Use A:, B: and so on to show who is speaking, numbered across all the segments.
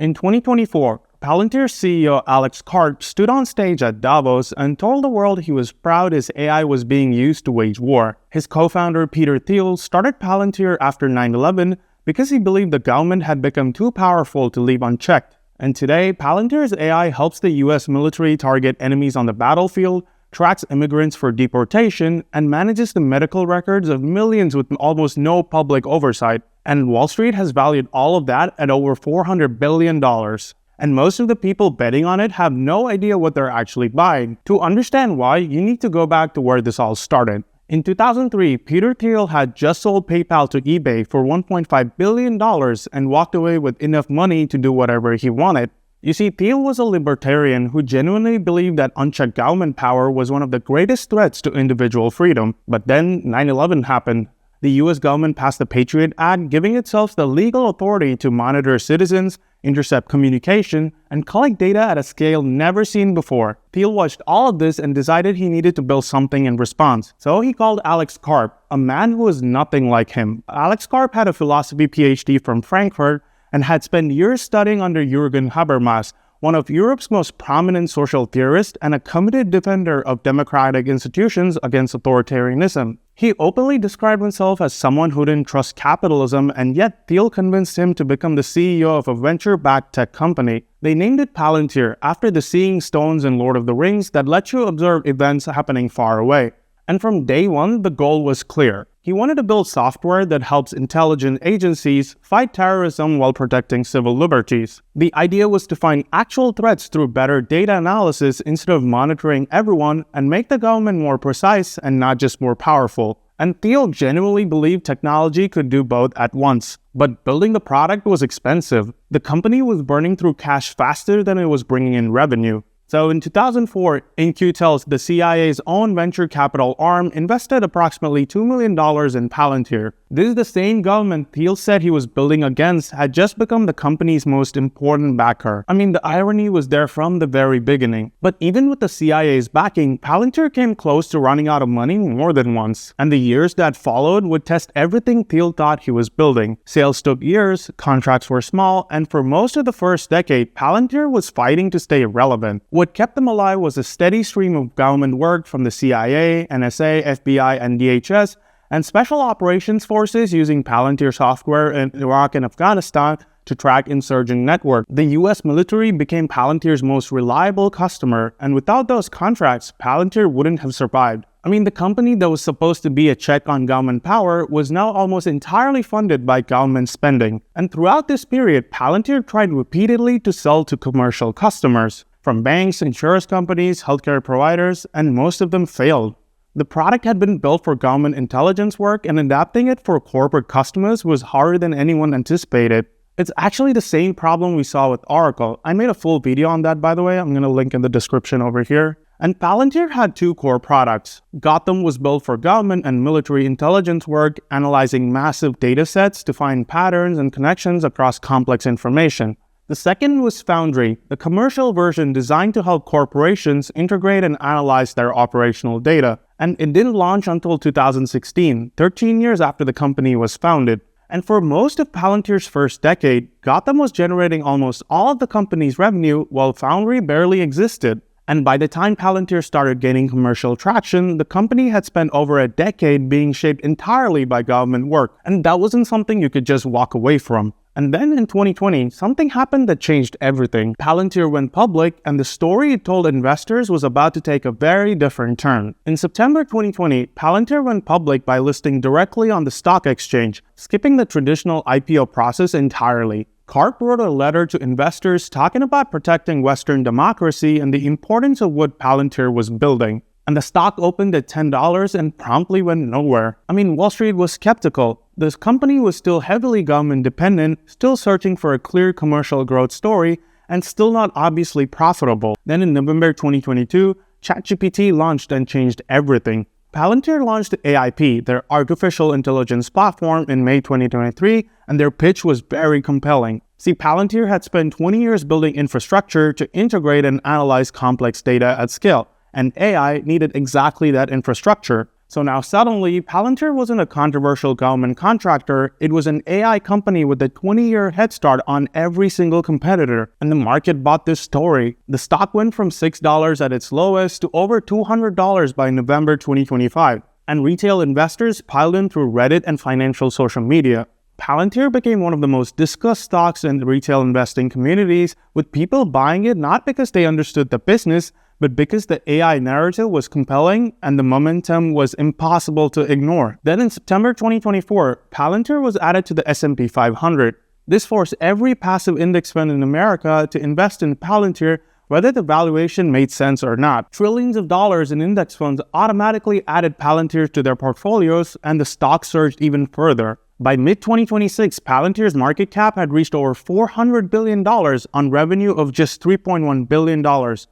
A: In 2024, Palantir CEO Alex Karp stood on stage at Davos and told the world he was proud his AI was being used to wage war. His co-founder Peter Thiel started Palantir after 9/11 because he believed the government had become too powerful to leave unchecked. And today, Palantir's AI helps the US military target enemies on the battlefield, tracks immigrants for deportation, and manages the medical records of millions with almost no public oversight. And Wall Street has valued all of that at over $400 billion. And most of the people betting on it have no idea what they're actually buying. To understand why, you need to go back to where this all started. In 2003, Peter Thiel had just sold PayPal to eBay for $1.5 billion and walked away with enough money to do whatever he wanted. You see, Thiel was a libertarian who genuinely believed that unchecked government power was one of the greatest threats to individual freedom. But then 9/11 happened. The US government passed the Patriot Act, giving itself the legal authority to monitor citizens, intercept communication, and collect data at a scale never seen before. Thiel watched all of this and decided he needed to build something in response. So he called Alex Karp, a man who was nothing like him. Alex Karp had a philosophy PhD from Frankfurt and had spent years studying under Jürgen Habermas, one of Europe's most prominent social theorists and a committed defender of democratic institutions against authoritarianism. He openly described himself as someone who didn't trust capitalism, and yet Thiel convinced him to become the CEO of a venture-backed tech company. They named it Palantir after the seeing stones in Lord of the Rings that let you observe events happening far away. And from day one, the goal was clear. He wanted to build software that helps intelligence agencies fight terrorism while protecting civil liberties. The idea was to find actual threats through better data analysis instead of monitoring everyone and make the government more precise and not just more powerful. And Thiel genuinely believed technology could do both at once. But building the product was expensive. The company was burning through cash faster than it was bringing in revenue. So in 2004, InQtel's, the CIA's own venture capital arm, invested approximately $2 million in Palantir. This is the same government Thiel said he was building against had just become the company's most important backer. I mean, the irony was there from the very beginning. But even with the CIA's backing, Palantir came close to running out of money more than once. And the years that followed would test everything Thiel thought he was building. Sales took years, contracts were small, and for most of the first decade, Palantir was fighting to stay relevant. What kept them alive was a steady stream of government work from the CIA, NSA, FBI, and DHS, and special operations forces using Palantir software in Iraq and Afghanistan to track insurgent networks. The US military became Palantir's most reliable customer, and without those contracts, Palantir wouldn't have survived. I mean, the company that was supposed to be a check on government power was now almost entirely funded by government spending. And throughout this period, Palantir tried repeatedly to sell to commercial customers, from banks, insurance companies, healthcare providers, and most of them failed. The product had been built for government intelligence work, and adapting it for corporate customers was harder than anyone anticipated. It's actually the same problem we saw with Oracle. I made a full video on that, by the way. I'm going to link in the description over here. And Palantir had two core products. Gotham was built for government and military intelligence work, analyzing massive data sets to find patterns and connections across complex information. The second was Foundry, the commercial version designed to help corporations integrate and analyze their operational data. And it didn't launch until 2016, 13 years after the company was founded. And for most of Palantir's first decade, Gotham was generating almost all of the company's revenue, while Foundry barely existed. And by the time Palantir started gaining commercial traction, the company had spent over a decade being shaped entirely by government work. And that wasn't something you could just walk away from. And then in 2020, something happened that changed everything. Palantir went public, and the story it told investors was about to take a very different turn. In September 2020, Palantir went public by listing directly on the stock exchange, skipping the traditional IPO process entirely. Karp wrote a letter to investors talking about protecting Western democracy and the importance of what Palantir was building. And the stock opened at $10 and promptly went nowhere. I mean, Wall Street was skeptical. This company was still heavily government dependent, still searching for a clear commercial growth story, and still not obviously profitable. Then in November 2022, ChatGPT launched and changed everything. Palantir launched AIP, their artificial intelligence platform, in May 2023, and their pitch was very compelling. See, Palantir had spent 20 years building infrastructure to integrate and analyze complex data at scale, and AI needed exactly that infrastructure. So now suddenly, Palantir wasn't a controversial government contractor, it was an AI company with a 20-year head start on every single competitor. And the market bought this story. The stock went from $6 at its lowest to over $200 by November 2025. And retail investors piled in through Reddit and financial social media. Palantir became one of the most discussed stocks in the retail investing communities, with people buying it not because they understood the business, but because the AI narrative was compelling and the momentum was impossible to ignore. Then in September 2024, Palantir was added to the S&P 500. This forced every passive index fund in America to invest in Palantir, whether the valuation made sense or not. Trillions of dollars in index funds automatically added Palantir to their portfolios, and the stock surged even further. By mid-2026, Palantir's market cap had reached over $400 billion on revenue of just $3.1 billion.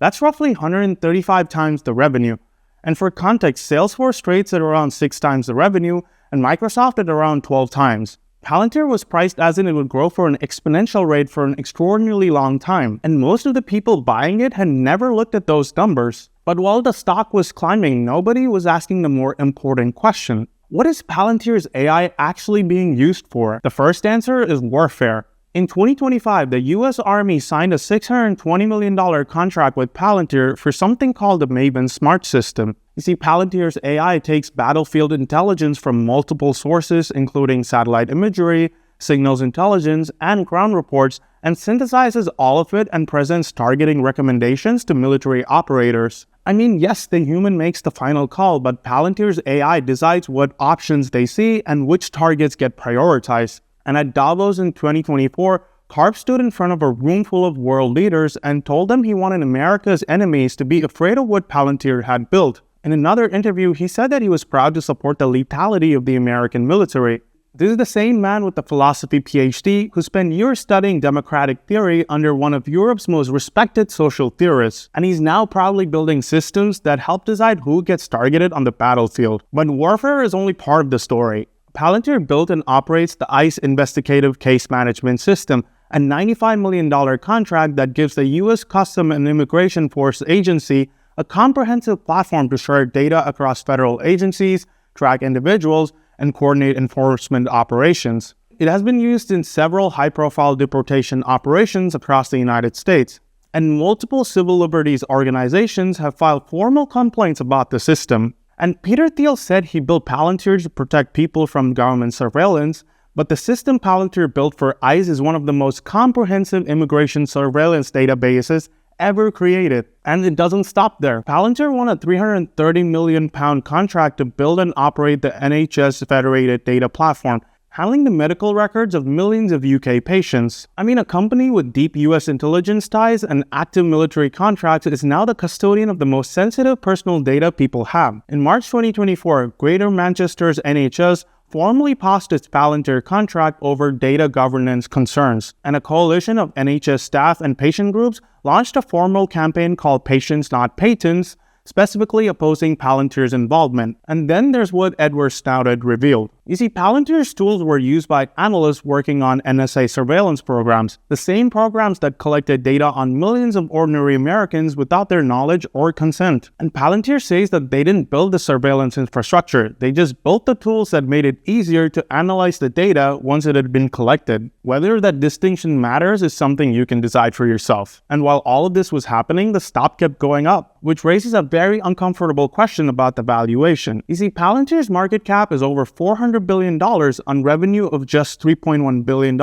A: That's roughly 135 times the revenue. And for context, Salesforce trades at around 6 times the revenue, and Microsoft at around 12 times. Palantir was priced as in it would grow for an exponential rate for an extraordinarily long time, and most of the people buying it had never looked at those numbers. But while the stock was climbing, nobody was asking the more important question. What is Palantir's AI actually being used for? The first answer is warfare. In 2025, the US Army signed a $620 million contract with Palantir for something called the Maven Smart System. You see, Palantir's AI takes battlefield intelligence from multiple sources, including satellite imagery, signals intelligence, and ground reports, and synthesizes all of it and presents targeting recommendations to military operators. I mean, yes, the human makes the final call, but Palantir's AI decides what options they see and which targets get prioritized. And at Davos in 2024, Karp stood in front of a room full of world leaders and told them he wanted America's enemies to be afraid of what Palantir had built. In another interview, he said that he was proud to support the lethality of the American military. This is the same man with the philosophy PhD who spent years studying democratic theory under one of Europe's most respected social theorists, and he's now proudly building systems that help decide who gets targeted on the battlefield. But warfare is only part of the story. Palantir built and operates the ICE Investigative Case Management System, a $95 million contract that gives the U.S. Customs and Immigration Force Agency a comprehensive platform to share data across federal agencies, track individuals, and coordinate enforcement operations. It has been used in several high-profile deportation operations across the United States, and multiple civil liberties organizations have filed formal complaints about the system. And Peter Thiel said he built Palantir to protect people from government surveillance, but the system Palantir built for ICE is one of the most comprehensive immigration surveillance databases ever created. And it doesn't stop there. Palantir won a £330 million contract to build and operate the NHS Federated Data Platform, handling the medical records of millions of UK patients. I mean, a company with deep US intelligence ties and active military contracts is now the custodian of the most sensitive personal data people have. In March 2024, Greater Manchester's NHS formally paused its Palantir contract over data governance concerns, and a coalition of NHS staff and patient groups launched a formal campaign called Patients Not Patents, specifically opposing Palantir's involvement. And then there's what Edward Snowden revealed. You see, Palantir's tools were used by analysts working on NSA surveillance programs, the same programs that collected data on millions of ordinary Americans without their knowledge or consent. And Palantir says that they didn't build the surveillance infrastructure, they just built the tools that made it easier to analyze the data once it had been collected. Whether that distinction matters is something you can decide for yourself. And while all of this was happening, the stock kept going up, which raises a very uncomfortable question about the valuation. You see, Palantir's market cap is over $400 billion on revenue of just $3.1 billion.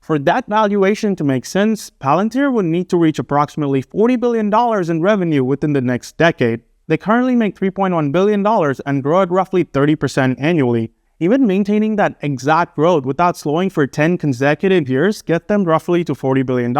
A: For that valuation to make sense, Palantir would need to reach approximately $40 billion in revenue within the next decade. They currently make $3.1 billion and grow at roughly 30% annually. Even maintaining that exact growth without slowing for 10 consecutive years gets them roughly to $40 billion.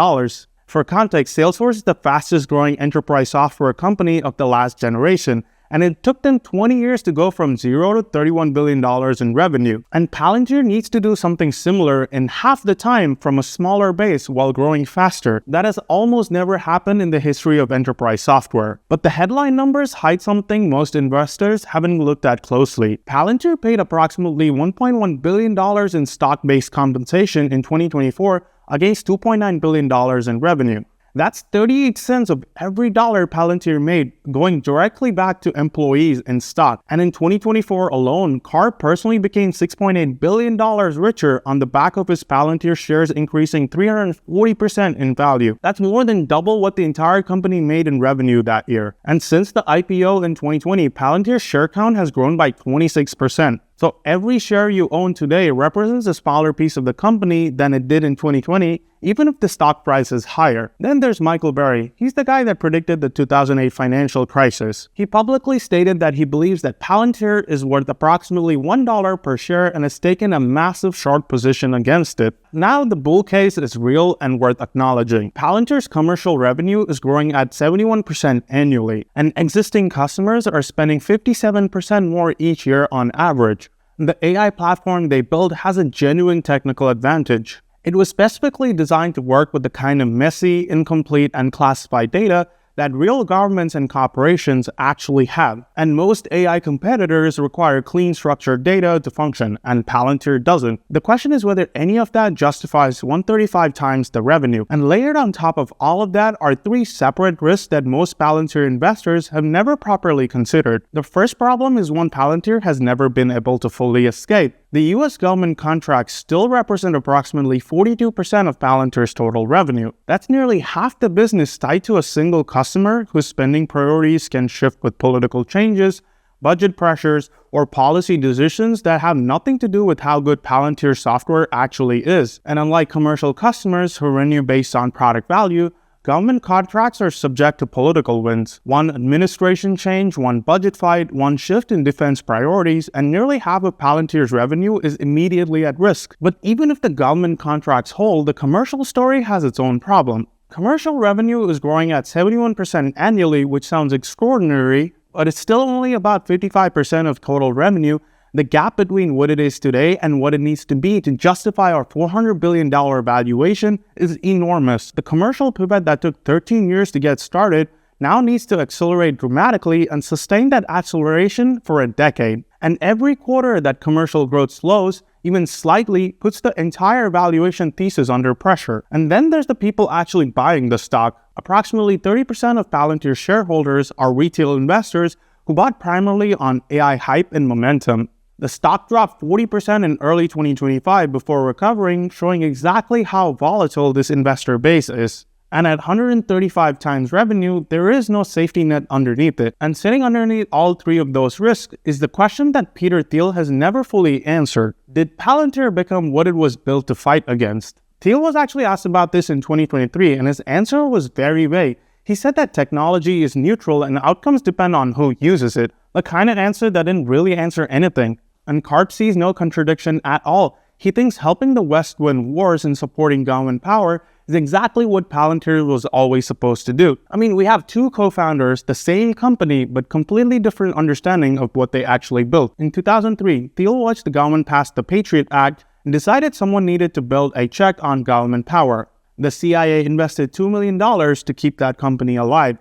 A: For context, Salesforce is the fastest growing enterprise software company of the last generation, and it took them 20 years to go from $0 to $31 billion in revenue. And Palantir needs to do something similar in half the time from a smaller base while growing faster. That has almost never happened in the history of enterprise software. But the headline numbers hide something most investors haven't looked at closely. Palantir paid approximately $1.1 billion in stock-based compensation in 2024 against $2.9 billion in revenue. That's 38 cents of every dollar Palantir made going directly back to employees in stock. And in 2024 alone, Karp personally became $6.8 billion richer on the back of his Palantir shares increasing 340% in value. That's more than double what the entire company made in revenue that year. And since the IPO in 2020, Palantir's share count has grown by 26%. So every share you own today represents a smaller piece of the company than it did in 2020, even if the stock price is higher. Then there's Michael Burry. He's the guy that predicted the 2008 financial crisis. He publicly stated that he believes that Palantir is worth approximately $1 per share and has taken a massive short position against it. Now the bull case is real and worth acknowledging. Palantir's commercial revenue is growing at 71% annually, and existing customers are spending 57% more each year on average. The AI platform they built has a genuine technical advantage. It was specifically designed to work with the kind of messy, incomplete, and classified data that real governments and corporations actually have. And most AI competitors require clean, structured data to function, and Palantir doesn't. The question is whether any of that justifies 135 times the revenue. And layered on top of all of that are three separate risks that most Palantir investors have never properly considered. The first problem is one Palantir has never been able to fully escape. The US government contracts still represent approximately 42% of Palantir's total revenue. That's nearly half the business tied to a single customer whose spending priorities can shift with political changes, budget pressures, or policy decisions that have nothing to do with how good Palantir software actually is. And unlike commercial customers who renew based on product value, government contracts are subject to political winds. One administration change, one budget fight, one shift in defense priorities, and nearly half of Palantir's revenue is immediately at risk. But even if the government contracts hold, the commercial story has its own problem. Commercial revenue is growing at 71% annually, which sounds extraordinary, but it's still only about 55% of total revenue. The gap between what it is today and what it needs to be to justify our $400 billion valuation is enormous. The commercial pivot that took 13 years to get started now needs to accelerate dramatically and sustain that acceleration for a decade. And every quarter that commercial growth slows, even slightly, puts the entire valuation thesis under pressure. And then there's the people actually buying the stock. Approximately 30% of Palantir shareholders are retail investors who bought primarily on AI hype and momentum. The stock dropped 40% in early 2025 before recovering, showing exactly how volatile this investor base is. And at 135 times revenue, there is no safety net underneath it. And sitting underneath all three of those risks is the question that Peter Thiel has never fully answered. Did Palantir become what it was built to fight against? Thiel was actually asked about this in 2023, and his answer was very vague. He said that technology is neutral and outcomes depend on who uses it, the kind of answer that didn't really answer anything. And Karp sees no contradiction at all. He thinks helping the West win wars and supporting government power is exactly what Palantir was always supposed to do. I mean, we have two co-founders, the same company, but completely different understanding of what they actually built. In 2003, Thiel watched the government pass the Patriot Act and decided someone needed to build a check on government power. The CIA invested $2 million to keep that company alive.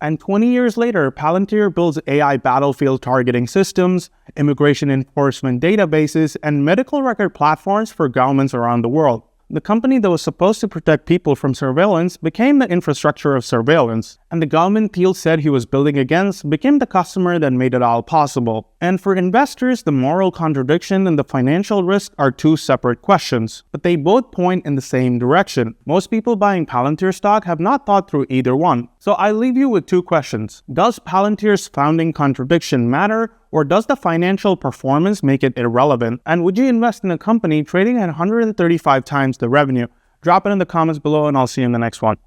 A: And 20 years later, Palantir builds AI battlefield targeting systems, immigration enforcement databases, and medical record platforms for governments around the world. The company that was supposed to protect people from surveillance became the infrastructure of surveillance, and the government Thiel said he was building against became the customer that made it all possible. And for investors, the moral contradiction and the financial risk are two separate questions, but they both point in the same direction. Most people buying Palantir stock have not thought through either one. So I leave you with two questions. Does Palantir's founding contradiction matter, or does the financial performance make it irrelevant? And would you invest in a company trading at 135 times the revenue? Drop it in the comments below and I'll see you in the next one.